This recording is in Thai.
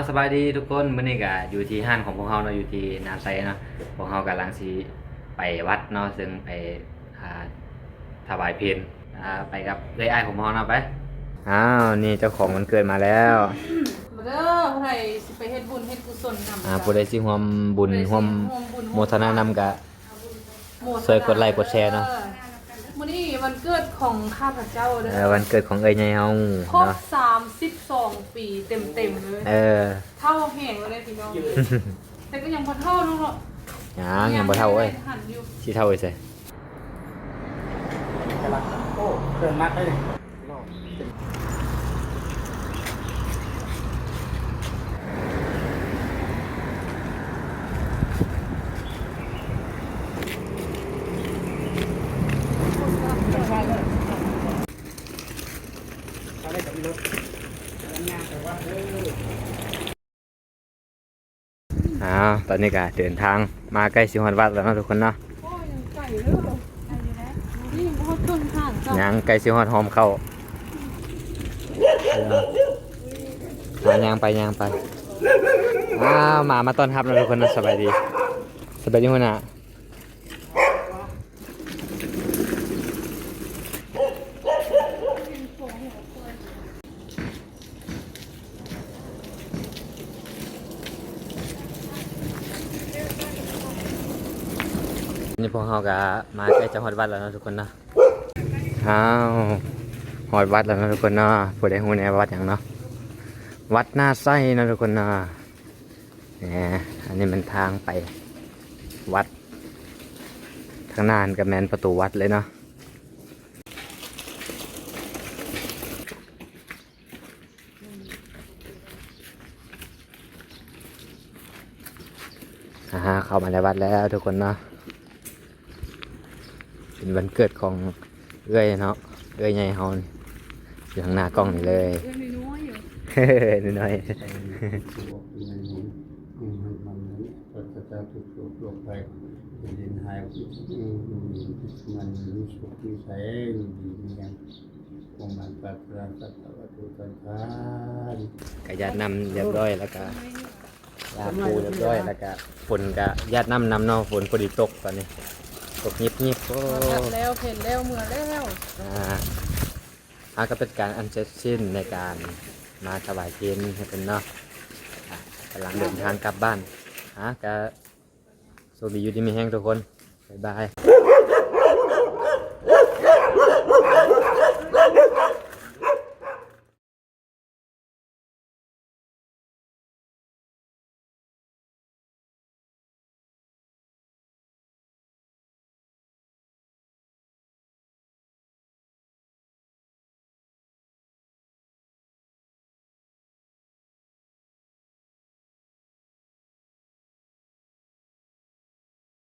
สบายดีทุกคนมื้อนี้ก็อยู่ที่ห้านของพวกเฮาเนาะอยู่ที่นาไซเนาะพวกเฮากำลังสิไปวัดเนาะซึ่งไปอ่าถวายเพลไปกับเอ้ยอ้ายของพวกเฮาเนาะไปนี่เจ้าของวันเกิดมาแล้วมาเด้อผู้ใดสิไปเฮ็ดบุญเฮ็ดกุศลนำผู้ใดสิร่วมบุญร่วมโมทนานำก็ช่วยกดไลค์กดแชร์เนาะมื้อนี้วันเกิดของข้าพเจ้าเด้อวันเกิดของเอ้ยใหญ่เฮาครบเนาะ32 ปีเต็มๆเลยเท่าแห่งเลยพี่น้องแต่ก็ยังบ่เท่าเนาะยังบ่เท่าเอ้ยสิเท่าอีกซิโอ้เกินมากเลยตอนนี้ก็เดินทางมาใกล้สิฮอดวัดแล้วเนาะทุกคนเนาะยังไก่เด้อไก่อยู่แล้วนี่ยังบ่ต้นทางจ้ะยังใกล้สิฮอดหอมเข้าย่างไปมาต้อนรับเราทุกคนนะสบายดีหัวหน้านี่พวกเราก็มาใกล้จะฮอดวัดแล้วนะทุกคนนะฮอดวัดแล้วนะทุกคนนะผู้ใดฮู้แน่วัดอย่างเนาะวัดหน้าไส้นะทุกคนนะอันนี้มันทางไปวัดทางหน้ากับแมนประตูวัดเลยเนาะเข้ามาในวัดแล้วทุกคนเนาะเป็นวันเกิดของเอ้ยเนาะเอ้ยใหญ่เฮาอยู่ทางหน้ากล้องนี่เลยน้อยอยู่น้อยมันก็จะถูกหลบไปดินหายมันรู้สึกที่ใช้ดีเหมือนกันคงมันปัดราสัตว์วัตถุกันทานกญาตินำเรียบร้อยแล้วก็ยาปูเรียบร้อยแล้วก็ฝนก็ญาตินำเนาะฝนพอดีตกตอนนี้ตกยิบโอ้แล้วเห็นแล้วเมื่อแล้วก็เป็นการอันเสร็จสิ้นในการมาถวายเพลให้เป็นเนาะกำลังเดินทางกลับบ้านก็โชคดีอยู่ที่มีแห้งทุกคนบ๊ายบาย